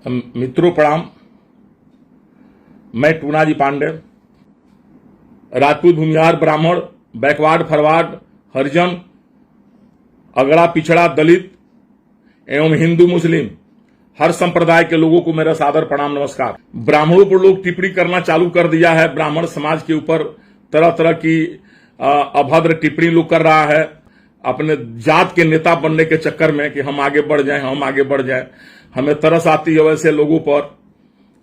मित्रों प्रणाम। मैं टूनाजी पांडे, राजपूत, भूमिहार, ब्राह्मण, बैकवर्ड, फॉरवर्ड, हरिजन, अगड़ा, पिछड़ा, दलित एवं हिंदू मुस्लिम हर संप्रदाय के लोगों को मेरा सादर प्रणाम, नमस्कार। ब्राह्मणों पर लोग टिप्पणी करना चालू कर दिया है। ब्राह्मण समाज के ऊपर तरह तरह की अभद्र टिप्पणी लोग कर रहा है अपने जात के नेता बनने के चक्कर में कि हम आगे बढ़ जाएं, हम आगे बढ़ जाएं। हमें तरस आती है वैसे लोगों पर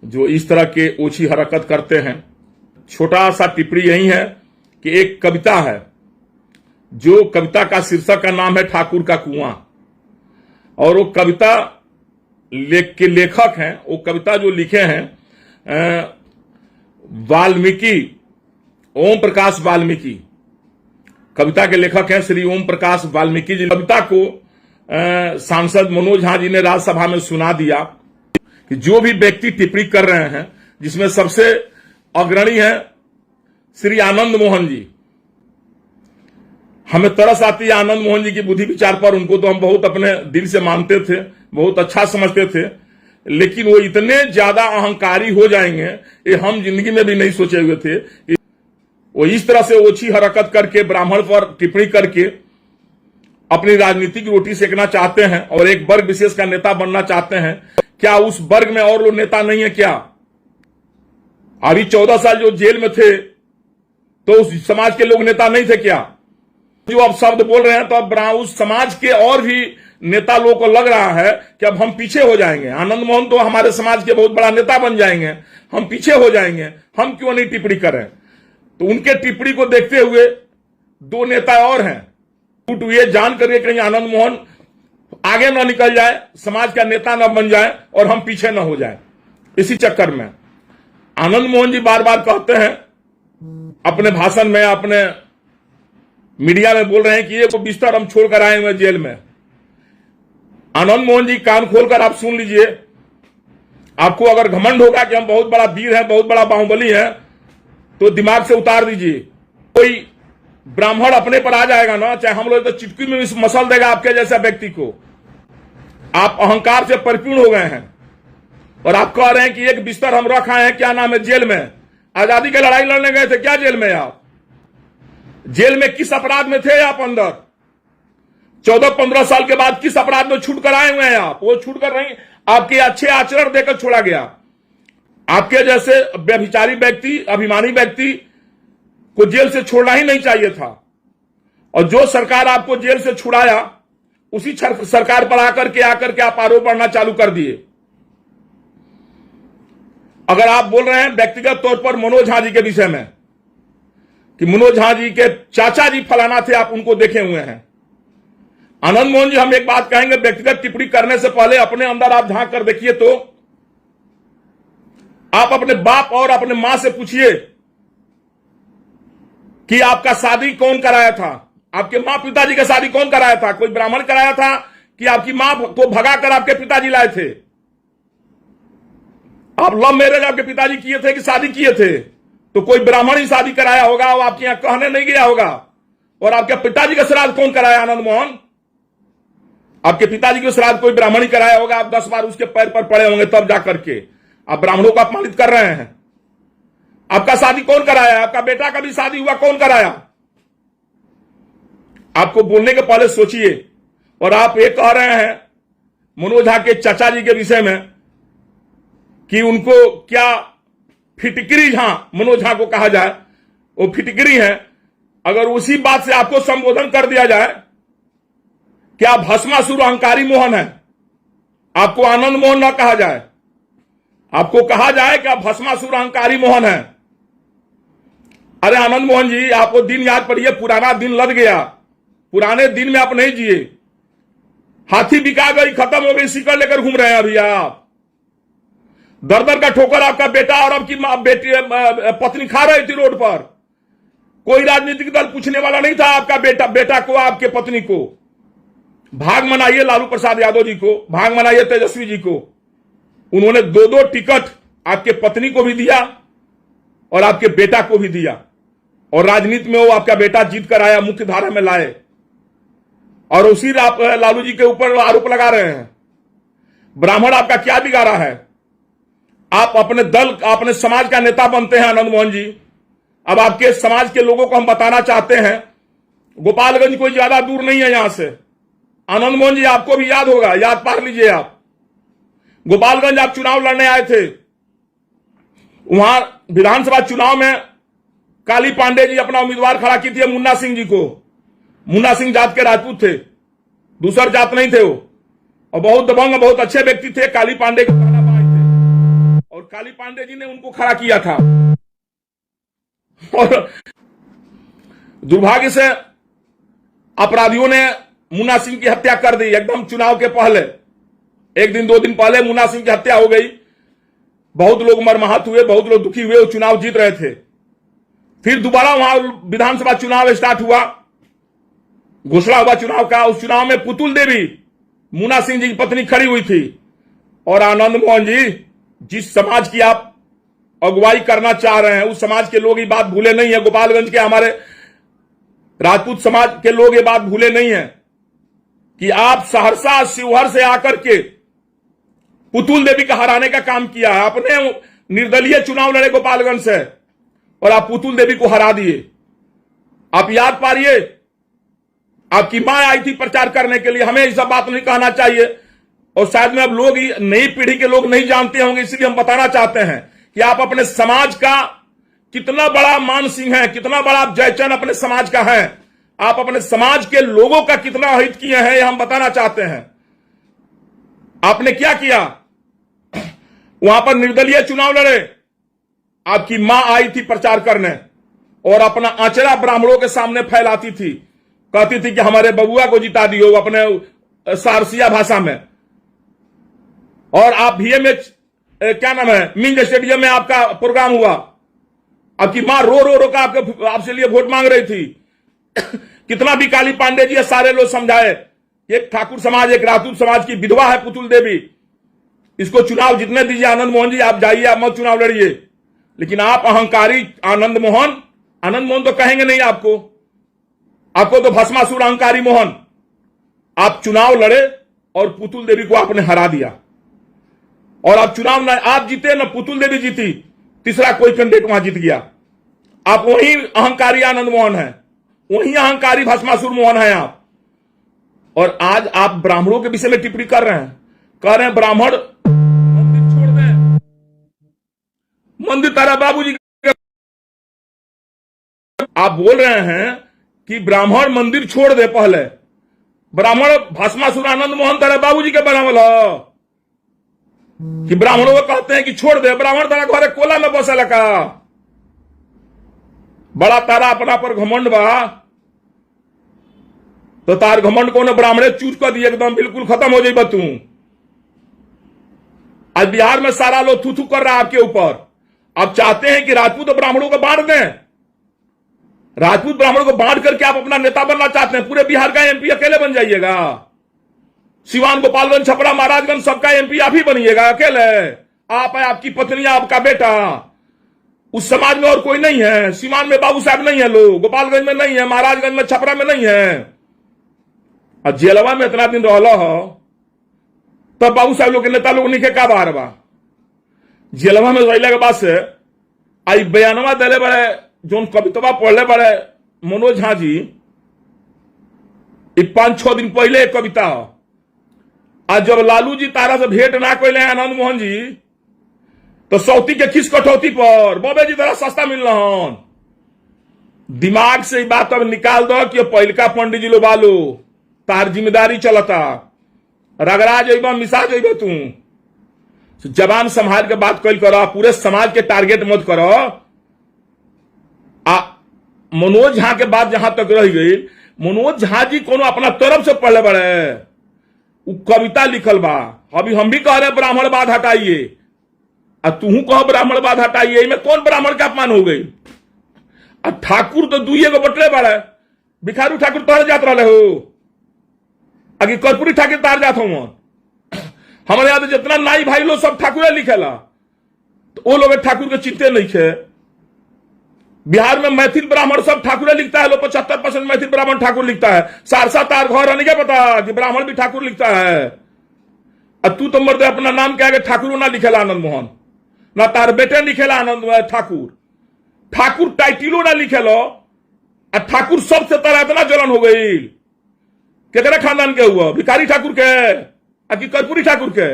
जो इस तरह के ओछी हरकत करते हैं। छोटा सा टिप्पणी यही है कि एक कविता है, जो कविता का शीर्षक का नाम है ठाकुर का कुआं, और वो कविता के लेखक हैं, वो कविता जो लिखे हैं वाल्मीकि, ओम प्रकाश वाल्मीकि। कविता के लेखक हैं श्री ओम प्रकाश वाल्मीकि जी। कविता को सांसद मनोज झा जी ने राज्यसभा में सुना दिया कि जो भी व्यक्ति टिप्पणी कर रहे हैं, जिसमें सबसे अग्रणी है श्री आनंद मोहन जी। हमें तरस आती है आनंद मोहन जी की बुद्धि विचार पर। उनको तो हम बहुत अपने दिल से मानते थे, बहुत अच्छा समझते थे, लेकिन वो इतने ज्यादा अहंकारी हो जाएंगे ये हम जिंदगी में भी नहीं सोचे हुए थे। वो इस तरह से ओछी हरकत करके ब्राह्मण पर टिप्पणी करके अपनी राजनीतिक रोटी सेकना चाहते हैं और एक वर्ग विशेष का नेता बनना चाहते हैं। क्या उस वर्ग में और लोग नेता नहीं है क्या? अभी 14 साल जो जेल में थे तो उस समाज के लोग नेता नहीं थे क्या? जो अब शब्द बोल रहे हैं तो अब उस समाज के और भी नेता लोगों को लग रहा है कि अब हम पीछे हो जाएंगे। आनंद मोहन तो हमारे समाज के बहुत बड़ा नेता बन जाएंगे, हम पीछे हो जाएंगे, हम क्यों नहीं टिप्पणी करें? तो उनके टिप्पणी को देखते हुए दो नेता और हैं, टूट हुए जान करके कहीं आनंद मोहन आगे न निकल जाए, समाज का नेता न बन जाए और हम पीछे न हो जाए। इसी चक्कर में आनंद मोहन जी बार बार कहते हैं अपने भाषण में, अपने मीडिया में बोल रहे हैं कि ये बिस्तर हम छोड़कर आए हुए जेल में। आनंद मोहन जी कान खोलकर आप सुन लीजिए। आपको अगर घमंड होगा कि हम बहुत बड़ा वीर हैं, बहुत बड़ा बाहुबली हैं, तो दिमाग से उतार दीजिए। कोई ब्राह्मण अपने पर आ जाएगा ना, चाहे हम लोग, तो चिटकी में मसल देगा आपके जैसा व्यक्ति को। आप अहंकार से परिपूर्ण हो गए हैं और आप कह रहे हैं कि एक बिस्तर हम रख आए हैं, क्या नाम है, जेल में। आजादी की लड़ाई लड़ने गए थे क्या जेल में? आप जेल में किस अपराध में थे आप अंदर? 14-15 साल के बाद किस अपराध में छूट कर आए हुए हैं आप? वो छूट कर नहीं, आपके अच्छे आचरण देकर छोड़ा गया। आपके जैसे व्यभिचारी व्यक्ति, अभिमानी व्यक्ति को जेल से छोड़ना ही नहीं चाहिए था। और जो सरकार आपको जेल से छुड़ाया, उसी सरकार पर आकर के आप आरोप बढ़ना चालू कर दिए। अगर आप बोल रहे हैं व्यक्तिगत तौर पर मनोज झा जी के विषय में कि मनोज झा जी के चाचा जी फलाना थे, आप उनको देखे हुए हैं। आनंद मोहन जी, हम एक बात कहेंगे, व्यक्तिगत टिप्पणी करने से पहले अपने अंदर आप झांक कर देखिए तो आप अपने बाप और अपने मां से पूछिए कि आपका शादी कौन कराया था? आपके मां पिताजी का शादी कौन कराया था? कोई ब्राह्मण कराया था कि आपकी मां को भगाकर आपके पिताजी लाए थे? आप लव मैरिज आपके पिताजी किए थे कि शादी किए थे? तो कोई ब्राह्मण ही शादी कराया होगा, वो आपके यहां कहने नहीं गया होगा। और आपके पिताजी का श्राद्ध कौन कराया? आनंद मोहन, आपके पिताजी का श्राद्ध कोई ब्राह्मण ही कराया होगा। आप 10 बार उसके पैर पर पड़े होंगे, तब जाकर के आप ब्राह्मणों को अपमानित कर रहे हैं। आपका शादी कौन कराया? आपका बेटा का भी शादी हुआ, कौन कराया? आपको बोलने के पहले सोचिए। और आप ये कह रहे हैं मनोज झा के चाचा जी के विषय में कि उनको क्या फिटकरी झा मनोज झा को कहा जाए, वो फिटकरी है। अगर उसी बात से आपको संबोधन कर दिया जाए कि आप भस्मासुर अहंकारी मोहन है, आपको आनंद मोहन न कहा जाए, आपको कहा जाए कि आप भस्मासुर अहंकारी मोहन है। अरे आनंद मोहन जी, आपको दिन याद पड़िए, पुराना दिन लद गया, पुराने दिन में आप नहीं जिए। हाथी बिका गई, खत्म हो गई, सिकड़ लेकर घूम रहे हैं अभी आप। दर दर का ठोकर आपका बेटा और आपकी बेटी पत्नी खा रही थी रोड पर। कोई राजनीतिक दल पूछने वाला नहीं था आपका बेटा को, आपके पत्नी को। भाग मनाइए लालू प्रसाद यादव जी को, भाग मनाइए तेजस्वी जी को। उन्होंने 2-2 टिकट आपके पत्नी को भी दिया और आपके बेटा को भी दिया, और राजनीति में वो आपका बेटा जीत कर आया, मुख्य धारा में लाए। और उसी लालू जी के ऊपर आरोप लगा रहे हैं। ब्राह्मण आपका क्या बिगाड़ा है? आप अपने दल, अपने समाज का नेता बनते हैं आनंद मोहन जी। अब आपके समाज के लोगों को हम बताना चाहते हैं, गोपालगंज कोई ज्यादा दूर नहीं है यहां से। आनंद मोहन जी, आपको भी याद होगा, याद पार लीजिए आप। गोपालगंज आप चुनाव लड़ने आए थे, वहां विधानसभा चुनाव में काली पांडे जी अपना उम्मीदवार खड़ा की थी मुन्ना सिंह जी को। मुन्ना सिंह जात के राजपूत थे, दूसर जात नहीं थे वो, और बहुत दबंग, बहुत अच्छे व्यक्ति थे। काली पांडे के पहला भाई थे, और काली पांडे जी ने उनको खड़ा किया था। और दुर्भाग्य से अपराधियों ने मुन्ना सिंह की हत्या कर दी एकदम चुनाव के पहले। एक दिन 2 दिन पहले मुन्ना सिंह की हत्या हो गई। बहुत लोग मरमाहत हुए, बहुत लोग दुखी हुए। वो चुनाव जीत रहे थे। फिर दोबारा वहां विधानसभा चुनाव स्टार्ट हुआ, घोषणा हुआ चुनाव का। उस चुनाव में पुतुल देवी, मुन्ना सिंह जी की पत्नी, खड़ी हुई थी। और आनंद मोहन जी, जिस समाज की आप अगुवाई करना चाह रहे हैं, उस समाज के लोग ये बात भूले नहीं है। गोपालगंज के हमारे राजपूत समाज के लोग ये बात भूले नहीं है कि आप सहरसा, शिवहर से आकर के पुतुल देवी का हराने का काम किया है। अपने निर्दलीय चुनाव लड़े गोपालगंज से, और आप पुतुल देवी को हरा दिए। आप याद पारिए, आपकी मां आई थी प्रचार करने के लिए। हमें ये सब बात नहीं कहना चाहिए, और शायद में अब लोग, नई पीढ़ी के लोग नहीं जानते होंगे, इसलिए हम बताना चाहते हैं कि आप अपने समाज का कितना बड़ा मान सिंह है, कितना बड़ा आप जयचंद अपने समाज का है। आप अपने समाज के लोगों का कितना हित किए हैं, यह हम बताना चाहते हैं। आपने क्या किया, वहां पर निर्दलीय चुनाव लड़े। आपकी मां आई थी प्रचार करने, और अपना आंचरा ब्राह्मणों के सामने फैलाती थी, कहती थी कि हमारे बबुआ को जिता दियो, अपने सारसिया भाषा में। और आप VMH, क्या नाम है, मिंज स्टेडियम में आपका प्रोग्राम हुआ। आपकी मां रो रो रो का आपसे लिए वोट मांग रही थी। कितना भी काली पांडे जी सारे लोग समझाए, एक ठाकुर समाज, एक राजपूत समाज की विधवा है पुतुल देवी, इसको चुनाव जीतने दीजिए। आनंद मोहन जी, आप जाइए, आप मत चुनाव लड़िए। लेकिन आप अहंकारी आनंद मोहन तो कहेंगे नहीं आपको तो भस्मासुर अहंकारी मोहन। आप चुनाव लड़े और पुतुल देवी को आपने हरा दिया। और आप चुनाव न आप जीते, न पुतुल देवी जीती, तीसरा कोई कैंडिडेट वहां जीत गया। आप वही अहंकारी आनंद मोहन है, वही अहंकारी भस्मासुर मोहन है आप। और आज आप ब्राह्मणों के विषय में टिप्पणी कर रहे हैं, कह रहे हैं ब्राह्मण मंदिर छोड़ दें, मंदिर तारा बाबूजी। आप बोल रहे हैं कि ब्राह्मण मंदिर छोड़ दे। पहले ब्राह्मण भस्मासुर आनंद मोहन तारा बाबूजी के बनावल हो कि ब्राह्मणों को कहते हैं कि छोड़ दे। ब्राह्मण तारा घरे कोला में बसल का, बड़ा तारा अपना पर घमंड बा, तो तार घमंड को न ब्राह्मणे चूट कर दिए, एकदम बिल्कुल खत्म हो जाए तू। आज बिहार में सारा लोग थू थू कर रहा है आपके ऊपर। आप चाहते हैं कि राजपूत और ब्राह्मणों को बांट दें, राजपूत ब्राह्मणों को बांट करके आप अपना नेता बनना चाहते हैं। पूरे बिहार का MP अकेले बन जाइएगा। सिवान, गोपालगंज, छपरा, महाराजगंज सबका MP आप ही बनिएगा अकेले। आप है, आपकी पत्नी, आपका बेटा। उस समाज में और कोई नहीं है। सिवान में बाबू साहब नहीं है लोग, गोपालगंज में नहीं है, महाराजगंज में, छपरा में नहीं है। और जेलवा में इतना दिन रहला हो, तब बाबू साहब लोग के नेता लोग निके का बाहर बा। जेलवा में रहला के बाद से आई बयानवा दिले बड़े, जो कवितवा पढ़ले बड़े मनोज झा जी, 5-6 दिन पहले एक कविता हो। आज जब लालू जी तारा से भेंट ना कैले आनंद मोहन जी, तो सौती के किस कटौती पर बबे जी तरह सस्ता मिल रहा। दिमाग से बात अब निकाल दो कि पहिलका पंडित जी लो बालो, तार जिम्मेदारी चलता, रगड़ा जेबा, मिसा जेबा। तू जबान संभाल के बात कल करो, पूरे समाज के टारगेट मत करो। मनोज झा के बात जहां तक रह गई, मनोज झा जी कोनो अपना तरफ से पढ़ले बड़े, वो कविता लिखल बा। अभी हम भी कह रहे ब्राह्मण बाद हटाइए, और तू कह ब्राह्मण बाद हटाइए, इनमें कौन ब्राह्मण का अपमान हो गई। और ठाकुर तो दुइये को बटले बड़े, भिखारू ठाकुर तोहर जात रहे हो, अगे कर्पूरी ठाकुर तार जात हो। हमारे यहां जितना नाई भाई लोग सब ठाकुर लिखेला, तो वो लोग ठाकुर के चिंते नहीं थे। बिहार में मैथिल ब्राह्मण सब ठाकुर लिखता है, लोग 75% मैथिल ब्राह्मण ठाकुर लिखता है। सारसा तार घर नहीं क्या पता कि ब्राह्मण भी ठाकुर लिखता है। और तू तो मर्द अपना नाम क्या ठाकुर ना लिखेला आनंद मोहन। ना तार बेटे लिखेला आनंद ठाकुर। ठाकुर टाइटिलो ना लिखेलो, ठाकुर सबसे तरह इतना जलन हो गई। केकरा खानदान के हुआ? भिखारी ठाकुर के कि कर्पूरी ठाकुर के?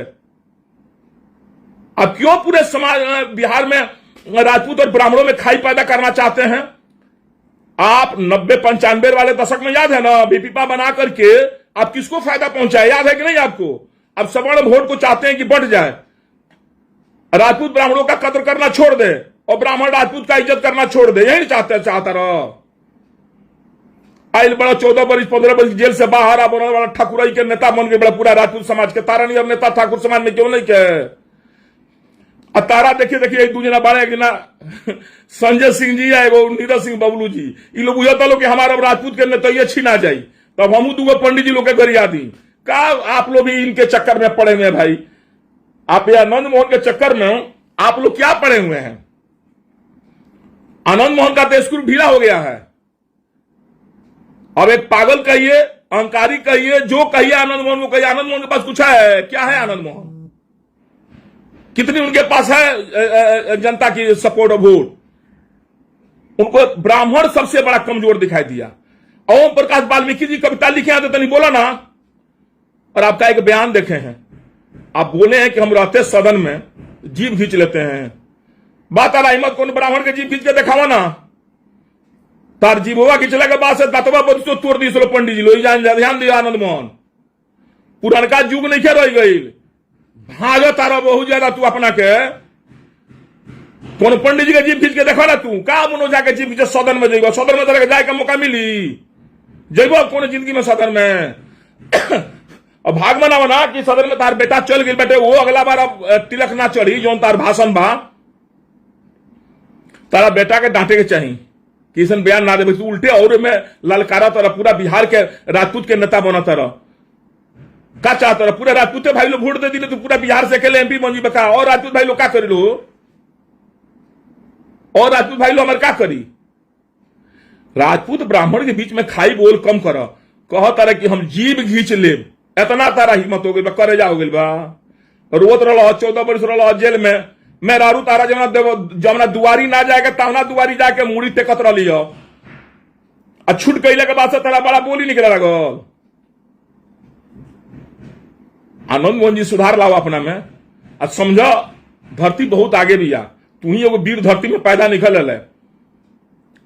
अब क्यों पूरे समाज बिहार में राजपूत और ब्राह्मणों में खाई पैदा करना चाहते हैं? आप 90-95 वाले दशक में याद है ना, बीपीपा बना करके आप किसको फायदा पहुंचाए, याद है कि नहीं आपको? अब सवर्ण वोट को चाहते हैं कि बढ़ जाए, राजपूत ब्राह्मणों का कदर करना छोड़ दे और ब्राह्मण राजपूत का इज्जत करना छोड़ दे, यही चाहता रहो। आइल बड़ा 14 वर्ष 15 वर्ष जेल से बाहर आप बड़ा ठाकुराई के नेता बन गए, बड़ा पूरा राजपूत समाज के। तारा नहीं अब नेता ठाकुर समाज में क्यों नहीं के? तारा देखिए एक दू जना बारह, एक जना संजय सिंह जी है, एगो नीरज सिंह बबलू जी, ये लोग बुझता लोग कि हमारा राजपूत के नेता छीना जाये, तब हम दूगो पंडित जी लोग के गरिया दी का। आप लोग भी इनके चक्कर में पड़े हुए हैं भाई। आप ये आनंद मोहन के चक्कर में आप लोग क्या पड़े हुए हैं? आनंद मोहन का तो स्क्रू ढीला हो गया है। अब एक पागल कहिए, अहंकारी कहिए, जो कहिए आनंद मोहन को कहिए, आनंद मोहन के पास कुछ है क्या? है आनंद मोहन? कितनी उनके पास है जनता की सपोर्ट और वोट? उनको ब्राह्मण सबसे बड़ा कमजोर दिखाई दिया। ओम प्रकाश वाल्मीकि जी कविता लिखे हैं तो नहीं बोला ना। और आपका एक बयान देखे हैं, आप बोले हैं कि हम रहते सदन में जीभ खींच लेते हैं। बात आ हिम्मत कौन ब्राह्मण के जीभ खींच के दिखावा ना। तार जीभवा खिंचला के बाद से दातवा बदसो तोड़ दी पंडित जी लो। ध्यान दिया आनंद मोहन, पुरनका युग नहीं खे रह गई। भाजो तारा बहुत ज्यादा तू अपना के कौन पंडित जी के जीभ खींच के देखो ना। तू का मनो जाके जीभ खींचे सदन में जेबो? सदन में तरह जाए का मौका मिली जेबो कौन जिंदगी में सदन में? अब भाग मना बना कि सदन में तार बेटा चल गई बेटे, वो अगला बार अब तिलक ना चढ़ी जो तार भाषण बा। तारा बेटा के डांटे के चाहिए कि इसन बयान ना दे, उल्टे और में ललकारा तरह पूरा बिहार के राजपूत के नेता बना तरह का चाहता रहा। पूरे राजपूत भाई लोग वोट दे दिले तो पूरा बिहार से अकेले एमपी बन जी बका। और राजपूत भाई लोग क्या करी लो? और राजपूत भाई लोग हमारे क्या करी? राजपूत ब्राह्मण के बीच में खाई बोल कम कर, कह तारा कि हम जीभ घींच ले, इतना तारा हिम्मत हो गई बा, करे जा हो गई बा। रोत रहा 14 वर्ष रहा जेल में। मैं रारू तारा जमना दुआरी ना जाएगा तमना दुआरी जाके मुड़ी टेकत रही हो। छूट कैले के बाद से तारा बड़ा बोली निकला लगल। आनंद मोहन जी सुधार लाओ अपना में। आज समझो धरती बहुत आगे भी आ। तू ही एगो वीर धरती में पैदा निकल है।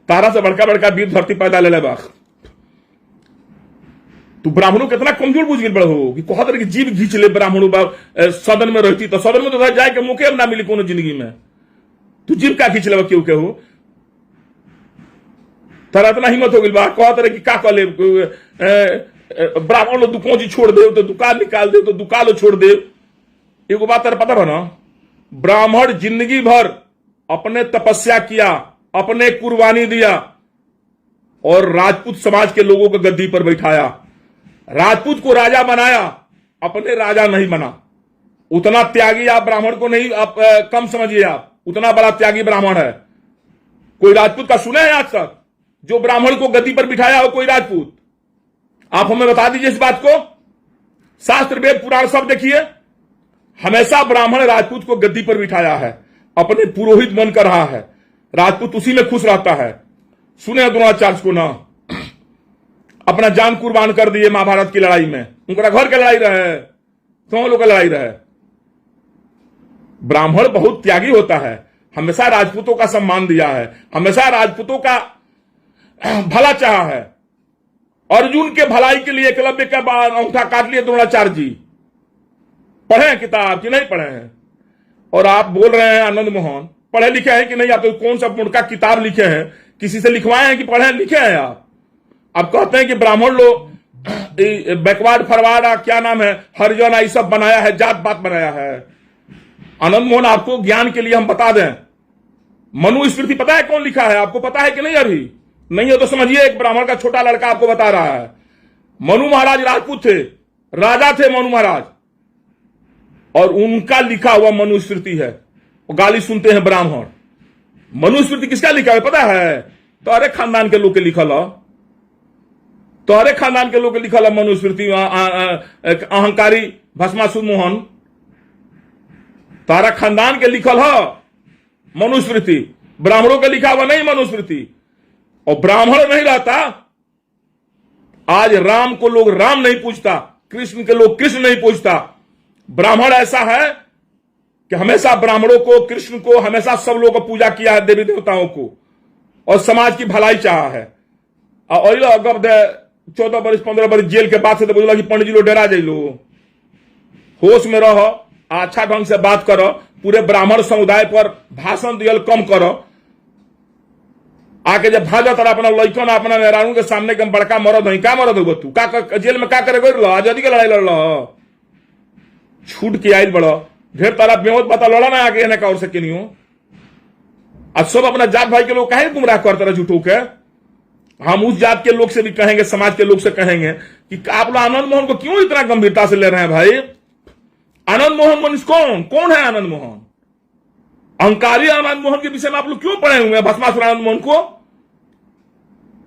तारा से बड़का बड़का वीर धरती पैदा ले बा। तू ब्राह्मणों कितना कमजोर बुझ गई हो कि कहत रहे कि जीभ घींच ले ब्राह्मणों सदन में रहती तो सदन में तो जाए के मौके ना मिली कोनो जिंदगी में। तू जीभ का खींच ले क्यों के हो? तारा इतना हिम्मत हो गई बा कहत रहे कि का कह ले ब्राह्मण लोग दुकान जी छोड़ दे तो दुकान निकाल दे तो दुकान लो छोड़ दे। एगो बात तेरे पता हो ना, ब्राह्मण जिंदगी भर अपने तपस्या किया, अपने कुर्बानी दिया और राजपूत समाज के लोगों को गद्दी पर बैठाया, राजपूत को राजा बनाया, अपने राजा नहीं बना। उतना त्यागी आप ब्राह्मण को नहीं आप कम समझिए। आप उतना बड़ा त्यागी ब्राह्मण है। कोई राजपूत का सुने हैं आज तक जो ब्राह्मण को गद्दी पर बिठाया हो? कोई राजपूत आप हमें बता दीजिए इस बात को। शास्त्र वेद पुराण सब देखिए, हमेशा ब्राह्मण राजपूत को गद्दी पर बिठाया है, अपने पुरोहित बनकर रहा है। राजपूत उसी में खुश रहता है। सुने द्रोणाचार्य को ना, अपना जान कुर्बान कर दिए महाभारत की लड़ाई में। उनका घर की लड़ाई रहे, कौन लोग का लड़ाई रहे। ब्राह्मण बहुत त्यागी होता है, हमेशा राजपूतों का सम्मान दिया है, हमेशा राजपूतों का भला चाहा है। अर्जुन के भलाई के लिए एकलव्य का अंगूठा काट लिए द्रोणाचार्य जी। पढ़े हैं किताब कि नहीं पढ़े हैं? और आप बोल रहे हैं आनंद मोहन पढ़े लिखे हैं कि नहीं? आप तो कौन सा मुड़का किताब लिखे हैं? किसी से लिखवाए हैं कि पढ़े लिखे हैं? आप कहते हैं कि ब्राह्मण लोग बैकवर्ड फॉरवर्ड क्या नाम है हरिजन ये सब बनाया है, जात पात बनाया है। आनंद मोहन आपको ज्ञान के लिए हम बता दें, मनुस्मृति पता है कौन लिखा है? आपको पता है कि नहीं? अभी नहीं है तो समझिए, एक ब्राह्मण का छोटा लड़का आपको बता रहा है। मनु महाराज राजपूत थे, राजा थे मनु महाराज, और उनका लिखा हुआ मनुस्मृति है। वो गाली सुनते हैं ब्राह्मण। मनुस्मृति किसका लिखा है पता है? तोहरे खानदान के लोग के लिखल हो, तोहरे खानदान के लोग के लिखल है मनुस्मृति। अहंकारी भस्मासुर मोहन, तारा खानदान के लिखल हो मनुस्मृति, ब्राह्मणों का लिखा हुआ नहीं मनुस्मृति। और ब्राह्मण नहीं रहता, आज राम को लोग राम नहीं पूछता, कृष्ण के लोग कृष्ण नहीं पूछता। ब्राह्मण ऐसा है कि हमेशा ब्राह्मणों को, कृष्ण को, हमेशा सब लोगों को पूजा किया है, देवी देवताओं को, और समाज की भलाई चाहा है। और 14 बरस 15 बरस जेल के बाद से तो बोला कि पंडित जी लोग डरा जाइलो, होश में रहो, अच्छा ढंग से बात करो, पूरे ब्राह्मण समुदाय पर भाषण दियल कम करो। आके जब भाजा तारा अपना लड़कन अपना मेहरानू के सामने के बड़का मरद है, क्या मरद होगा तू, का जेल में क्या करे, आजादी का लड़ाई लड़ लो, छूट के आयल बड़ो, ढेर तारा बेवत बता लड़ा ना आगे ना और सके नहीं हो। अब सब अपना जात भाई के लोग कहे गुमराह करते रहे झूठों के। हम उस जात के लोग से भी कहेंगे, समाज के लोग से कहेंगे कि आप लोग आनंद मोहन को क्यों इतना गंभीरता से ले रहे हैं भाई। आनंद मोहन मनीष कौन है आनंद मोहन? अहंकारी आनंद मोहन के विषय में आप लोग क्यों पढ़े हुए हैं भस्मासुर आनंद मोहन को?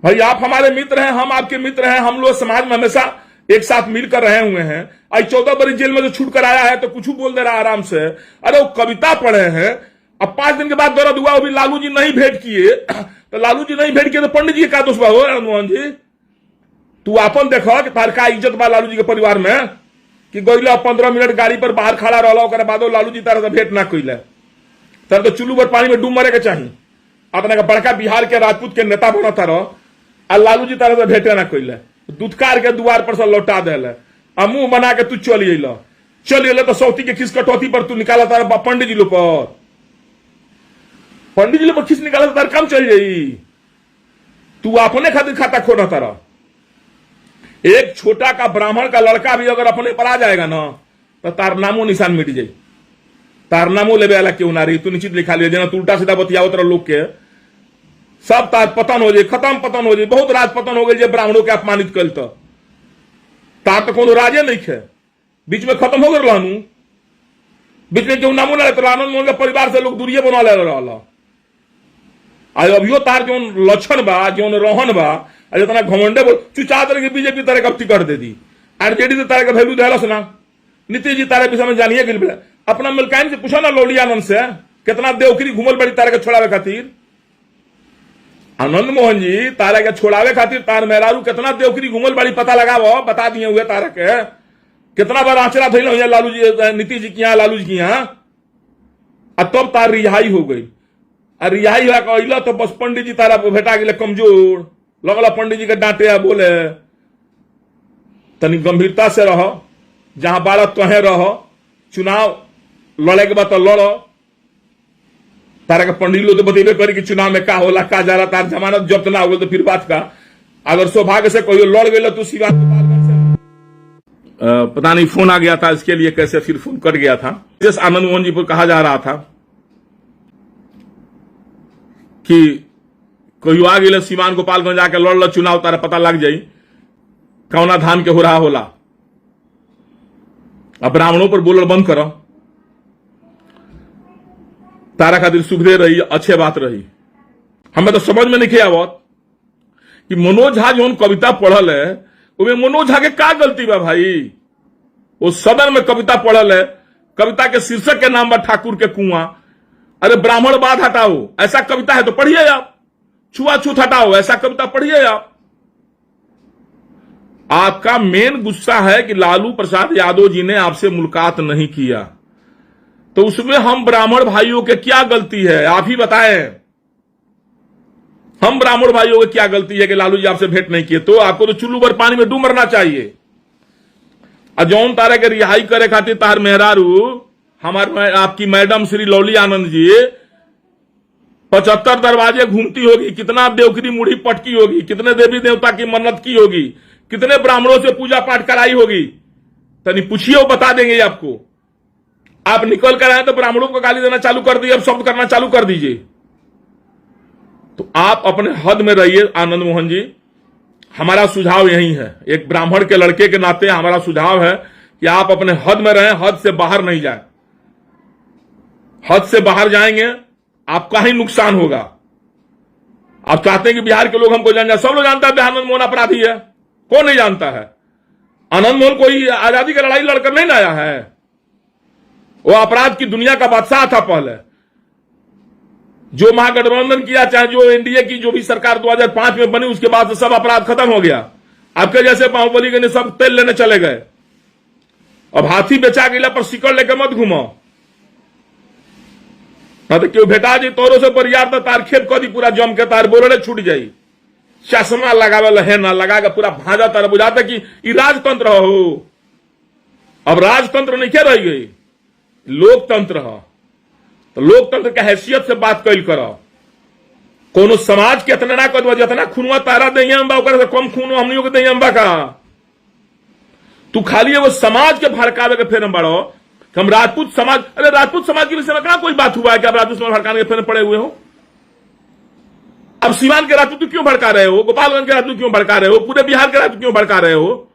भाई आप हमारे मित्र हैं, हम आपके मित्र हैं, हम लोग समाज में हमेशा एक साथ मिलकर रहे हुए हैं। आज 14 बरस जेल में जो छूट कर आया है तो कुछ बोल दे रहा है आराम से। अरे वो कविता पढ़े हैं, अब 5 दिन के बाद दर्द हुआ, अभी लालू जी नहीं भेंट किए, तो लालू जी नहीं भेंट किए तो पंडित जी का दोष बा हो आनंद मोहन जी? तू अपन देखो कि तार का इज्जत बा लालू जी के परिवार में कि गईला 15 मिनट गाड़ी पर बाहर खड़ा रहा, बाद लालू जी तारा से भेंट ना कैले, तर तो चुल्लू पर पानी में डूब मरे के चाहिए। अपने का बड़का बिहार के राजपूत के नेता बनता रहो, आ लालू जी तारा से भेंटे ना कैले, दुदकार के द्वार पर से लौटा दिले, मुंह बना के तू चलिए तो सौती के खिस कटौती पर तू निकाला तारा पंडित जी लो पर, पंडित जी लो पर खिस निकाला तार काम चल जाई। तू अपने खातिर खाता खोना तारा। एक छोटा का ब्राह्मण का लड़का भी अगर अपने पर आ जाएगा ना तो तार नामो निशान मिट जाए। तार नामो लेवे वाला क्यों ना रही, तू निश्चित लिखा लिया जना तू उल्टा सीधा बतियाओ तरह लोग के सब तार पतन हो जाए, खत्म पतन हो जाए। बहुत राज पतन हो गई ब्राह्मणों के अपमानित कल तो तार तो कोनो राजे नहीं खे, बीच में खत्म हो गए रहनू, बीच में क्यों नामो ना तो आनंद मोहन के परिवार से लोग दूरिये बना ले रहा। आज अभियो तार जो लक्षण बा, जो रोहन बा, जितना घमंडे बोल तू चाहते रहे कि बीजेपी तारे कब टिकट दे दी, आरजेडी से तारे का वैल्यू दहला सुना, नीतीश जी तारे विषय में जानिए कि अपना मिलकाइन से पूछा ना लौली आनंद से कितना देवखरी घूमल बड़ी तारे के छोड़ावे खातिर। आनंद मोहन जी तारे के छोड़ावे खातिर तार मेहरारू कितना देवखरी घूमल बड़ी पता लगावो, बता दिए हुए तारे के कितना बार आंचरा धैल हुई लालू जी, नीतीश जी की यहाँ, लालू जी की यहाँ, तब तार रिहाई हो गई। रिहाई हुआ तो बस पंडित जी तारा भेटा गए कमजोर, लगला पंडित जी के डांटे बोले तनी गंभीरता से रहो, जहां बारह तोहे रहो, चुनाव लड़े के बाद तो लड़ो। तारा के पंडित लोग तो बतेबे करी कि चुनाव में का होला, का जा रहा, तार जमानत जब्त ना हो तो फिर बात का। अगर सौभाग्य से कोई लड़ गए तो सीधा पता नहीं फोन आ गया था, इसके लिए कैसे फिर फोन कट गया था। जैसे आनंद मोहन जी पर कहा जा रहा था कि कोई आ गए सीमान गोपालगंज जाके लड़ लो चुनाव, तारा पता लग जाई कौना धान के हो रहा होला। अब ब्राह्मणों पर बोलर बंद करो, तारा खातिर सुखदे रही, अच्छे बात रही। हमें तो समझ में नहीं आवत कि मनोज झा जो कविता पढ़ल है उसमें मनोज झा के क्या गलती बा भाई। वो सदन में कविता पढ़ल है, कविता के शीर्षक के नाम बा ठाकुर के कुआं। अरे ब्राह्मणवाद हटाओ, ऐसा कविता है तो पढ़िए आप। छुआछूत हटाओ, ऐसा कविता पढ़िए आप। आपका मेन गुस्सा है कि लालू प्रसाद यादव जी ने आपसे मुलाकात नहीं किया, तो उसमें हम ब्राह्मण भाइयों के क्या गलती है आप ही बताएं। हम ब्राह्मण भाइयों की क्या गलती है कि लालू जी आपसे भेंट नहीं किए? तो आपको तो चुल्लू भर पानी में डूब मरना चाहिए। अजौन तारे के रिहाई करे खातिर तार मेहरारू हमारे आपकी मैडम श्री लौली आनंद जी 75 दरवाजे घूमती होगी, कितना देवखरी मुड़ी पटकी होगी, कितने देवी देवता की मन्नत की होगी, कितने ब्राह्मणों से पूजा पाठ कराई होगी, तनी पूछिए वो बता देंगे आपको। आप निकल कर आए तो ब्राह्मणों को गाली देना चालू कर दीजिए, अब शब्द करना चालू कर दीजिए। तो आप अपने हद में रहिए आनंद मोहन जी, हमारा सुझाव यही है। एक ब्राह्मण के लड़के के नाते हमारा सुझाव है कि आप अपने हद में रहें, हद से बाहर नहीं जाए। हद से बाहर जाएंगे आपका ही नुकसान होगा। आप चाहते हैं कि बिहार के लोग हमको जान जाए, सब लोग जानता है आनंद मोहन अपराधी है, कौन नहीं जानता है? आनंद मोहन कोई आजादी की लड़ाई लड़कर नहीं आया है, वो अपराध की दुनिया का बादशाह था पहले। जो महागठबंधन किया, चाहे जो एनडीए की जो भी सरकार 2005 में बनी, उसके बाद से सब अपराध खत्म हो गया। आपके जैसे बाहुबली के सब तेल लेने चले गए। अब हाथी बेचा गया पर सिकड़ लेकर मत घूमो, ना तो क्यों भेटा जी तोरो से बरियार तो तार खेत कदी पूरा जम के तार बोरड़े छूट जाई। चश्मा लगावे है ना लगा के पूरा भाजा तार बुझाता कि ये राजतंत्र हो। अब राजतंत्र नहीं क्या रह गई, लोकतंत्र हो। तो लोकतंत्र के हैसियत से बात कैल करो। कोनो समाज के इतना ना कर जितना खूनवा तारा दैया अंबा से कम खून हमनियों के दैया अंबा का। तू खाली वो समाज के भड़कावे के फेर में बढ़ो कि हम राजपूत समाज। अरे राजपूत समाज के विषय में कहां कोई बात हुआ है कि आप राजपूत समाज भड़काने के फेर में पड़े हुए हो? अब सीवान के राजपूत क्यों भड़का रहे हो? गोपालगंज के राजपूत क्यों भड़का रहे हो? पूरे बिहार के राजपूत क्यों भड़का रहे हो?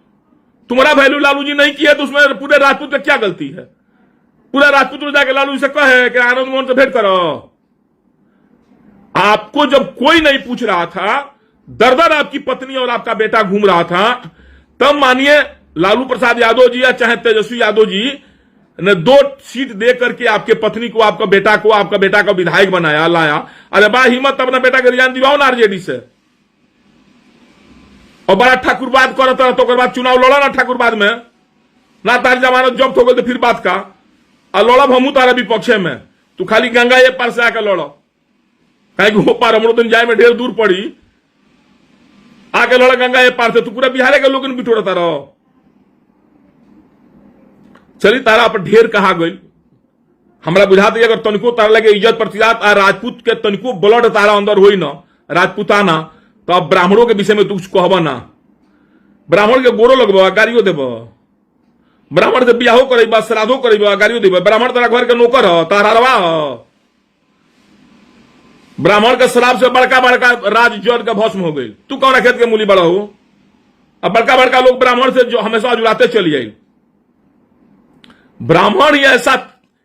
तुम्हारा वैल्यू लालू जी नहीं किया तो उसमें पूरे राजपूत का क्या गलती है? पूरा राजपूत जाके लालू से कहे कि आनंद मोहन से भेंट करो। आपको जब कोई नहीं पूछ रहा था, दर दर आपकी पत्नी और आपका बेटा घूम रहा था, तब मानिए लालू प्रसाद यादव जी या चाहे तेजस्वी यादव जी ने 2 सीट दे करके आपके पत्नी को, आपका बेटा को विधायक बनाया, लाया। अरे बा हिम्मत अपना बेटा के रिजाइन दिवाओ ना आरजेडी से। और बड़ा ठाकुरबाद करता रहा तो बाद चुनाव लड़ा ना ठाकुरबाद में, ना तार जमानत जब्त हो गई तो फिर बात का। और लड़ब हमू तारा विपक्षे में, तू खाली गंगा ये पार से आकर लड़ो, कहीं वो पार हमरो दिन जाए में ढेर दूर पड़ी, आके लड़ गंगा ये पार से। तू पूरा बिहार के लोग बिठोड़ता रहो। चली तारा पर ढेर कहा गई। हमरा बुझाते अगर तनिको तारा लगे इज्जत प्रतिजात आ राजपूत के तनिको ब्लड तारा अंदर होई ना राजपूताना, तो अब ब्राह्मणों के विषय में तू कुछ कहबा ना। ब्राह्मण के गोरो लगबा, गाड़ियों देबा। ब्राह्मण से बियाहो करेबा, श्राद्धो करेबा, गाड़ियों देबा। ब्राह्मण तारा घर के नौकर हो, तारवा हो। ब्राह्मण के शराब से बड़का बड़का राज जड़ का भस्म हो गई। तू कौन खेत के मूली बड़ा हो? अब बड़का बड़का लोग ब्राह्मण से जो हमेशा जुड़ाते चली आई। ब्राह्मण ही ऐसा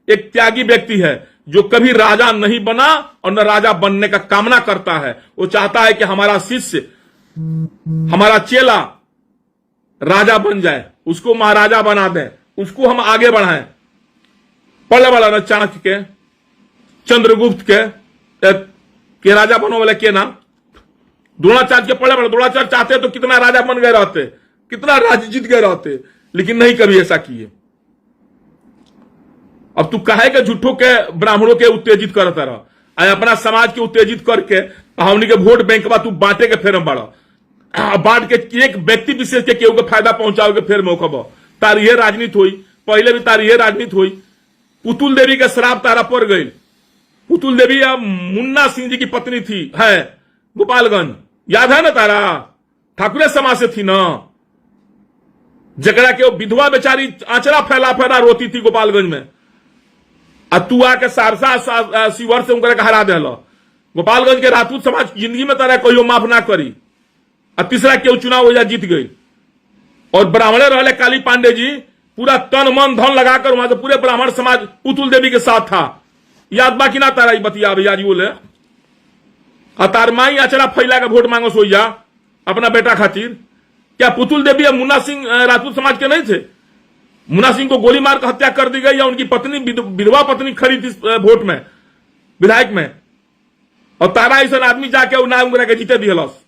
एक त्यागी व्यक्ति है जो कभी राजा नहीं बना और न राजा बनने का कामना करता है। वो चाहता है कि हमारा शिष्य, हमारा चेला राजा बन जाए, उसको महाराजा बना दें, उसको हम आगे बढ़ाएं। पढ़े वाला न चाणक्य के, चंद्रगुप्त के राजा बनो वाले के ना, द्रोणाचार्य के पढ़े वाले। द्रोणाचार्य चाहते तो कितना राजा बन गए रहते, कितना राज्य जीत गए रहते, लेकिन नहीं कभी ऐसा किए। अब तू कहे के झूठों के ब्राह्मणों के उत्तेजित करता रहा, अपना समाज के उत्तेजित करके हमनी के वोट बैंक बा तू बांटे के फेर में बढ़ा, बांट के एक व्यक्ति विशेष के केहू के फायदा पहुंचाओ के फेर मौका बा। तार ये राजनीति हुई, पहले भी तार ये राजनीति हुई। पुतुल देवी का श्राप तारा पड़ गई। पुतुल देवी मुन्ना सिंह जी की पत्नी थी, है गोपालगंज, याद है ना तारा? ठाकुरे समाज से थी ना, जगड़ा के विधवा बेचारी आंचरा फैला फैला रोती थी गोपालगंज में। तू आके सारसा शिवर से उनका हरा दे। गोपालगंज के राजपूत समाज जिंदगी में तारा कोई माफ ना करी। तीसरा केहू चुनाव हो जा जीत गई। और ब्राह्मणे रहले काली पांडे जी, पूरा तन मन धन लगाकर वहां से पूरे ब्राह्मण समाज पुतुल देवी के साथ था। याद बाकी ना तारा बतिया भैया जी बोले। तार माई अचरा फैला के वोट मांगो सोई जा अपना बेटा खातिर। क्या पुतुल देवी और मुन्ना सिंह राजपूत समाज के नहीं थे? मुन्ना सिंह को गोली मार कर हत्या कर दी गई, या उनकी पत्नी विधवा पत्नी खड़ी थी वोट में, विधायक में। और तारा ऐसा आदमी जाके नाम के जीते दिलस।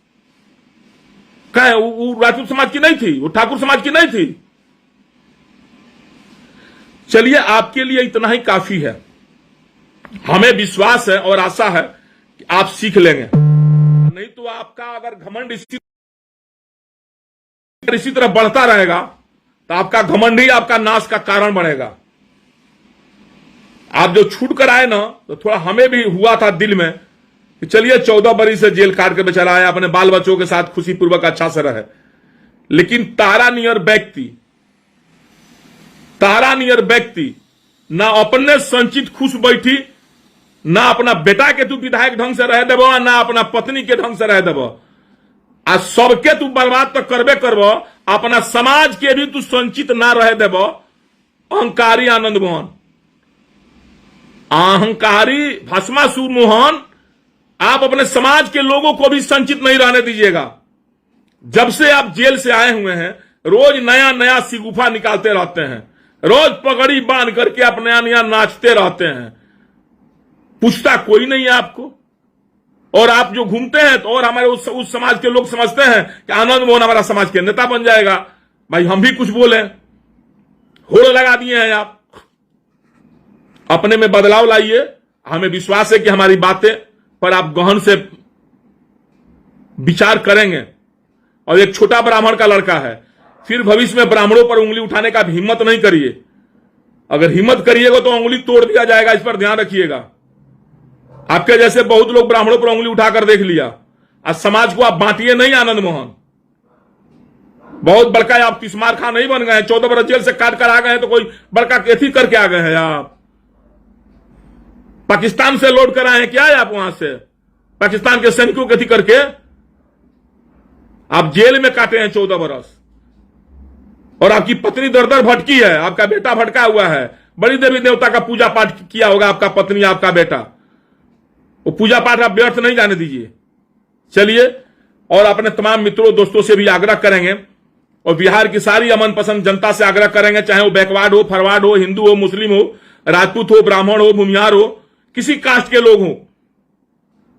कहे वो राजपूत समाज की नहीं थी, वो ठाकुर समाज की नहीं थी। चलिए, आपके लिए इतना ही काफी है। हमें विश्वास है और आशा है कि आप सीख लेंगे। नहीं तो आपका अगर घमंड इसी तरह बढ़ता रहेगा तो आपका घमंड ही आपका नाश का कारण बनेगा। आप जो छूट कर आए ना, तो थोड़ा हमें भी हुआ था दिल में कि चलिए 14 बरस से जेल काट के बेचारा आया, अपने बाल बच्चों के साथ खुशी पूर्वक अच्छा से रहे। लेकिन तारा नियर व्यक्ति ना अपने संचित खुश बैठी, ना अपना बेटा के तू विधायक ढंग से रह देबो, ना अपना पत्नी के ढंग से रह देबो। आ सबके तू बर्बाद तो करबे करबो, अपना समाज के भी तू संचित ना रह देबो। अहंकारी आनंद मोहन, अहंकारी भस्मासुर मोहन, आप अपने समाज के लोगों को भी संचित नहीं रहने दीजिएगा। जब से आप जेल से आए हुए हैं, रोज नया नया सिगुफा निकालते रहते हैं, रोज पगड़ी बांध करके अपने नया नाचते रहते हैं। पूछता कोई नहीं है आपको। और आप जो घूमते हैं तो और हमारे उस समाज के लोग समझते हैं कि आनंद मोहन हमारा समाज के नेता बन जाएगा। भाई हम भी कुछ बोले, होड़ लगा दिए हैं आप। अपने में बदलाव लाइए। हमें विश्वास है कि हमारी बातें पर आप गहन से विचार करेंगे। और एक छोटा ब्राह्मण का लड़का है, फिर भविष्य में ब्राह्मणों पर उंगली उठाने का हिम्मत नहीं करिए। अगर हिम्मत करिएगा तो उंगली तोड़ दिया जाएगा, इस पर ध्यान रखिएगा। आपके जैसे बहुत लोग ब्राह्मणों पर उंगली उठाकर देख लिया। आज समाज को आप बांटिए नहीं। आनंद मोहन बहुत बड़का आप तिस्मार खां नहीं बन गए हैं। 14 बरस जेल से काट कर आ गए हैं तो कोई बड़का कैथी करके आ गए हैं। आप पाकिस्तान से लौट कर आए हैं क्या है? आप वहां से पाकिस्तान के सैनिकों कैथी करके आप जेल में काटे हैं 14 बरस। और आपकी पत्नी दर दर भटकी है, आपका बेटा भटका हुआ है। बड़ी देवी देवता का पूजा पाठ किया होगा आपका पत्नी, आपका बेटा। वो पूजा पाठ आप व्यर्थ नहीं जाने दीजिए। चलिए, और अपने तमाम मित्रों दोस्तों से भी आग्रह करेंगे और बिहार की सारी अमन पसंद जनता से आग्रह करेंगे, चाहे वो बैकवर्ड हो, फॉरवर्ड हो, हिंदू हो, मुस्लिम हो, राजपूत हो, ब्राह्मण हो, भूमिहार हो, किसी कास्ट के लोग हो,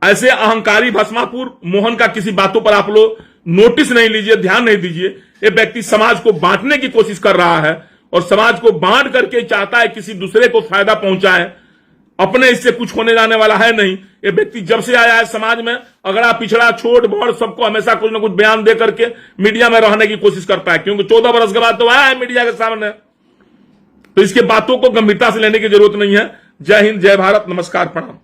ऐसे अहंकारी भस्मापुर मोहन का किसी बातों पर आप लोग नोटिस नहीं लीजिए, ध्यान नहीं दीजिए। ये व्यक्ति समाज को बांटने की कोशिश कर रहा है और समाज को बांट करके चाहता है किसी दूसरे को फायदा पहुंचाए। अपने इससे कुछ होने जाने वाला है नहीं। ये व्यक्ति जब से आया है समाज में अगड़ा पिछड़ा छोट बड़ सबको हमेशा कुछ ना कुछ बयान दे करके मीडिया में रहने की कोशिश करता है, क्योंकि 14 बरस के बाद तो आया है मीडिया के सामने। तो इसके बातों को गंभीरता से लेने की जरूरत नहीं है। जय हिंद, जय भारत, नमस्कार, प्रणाम।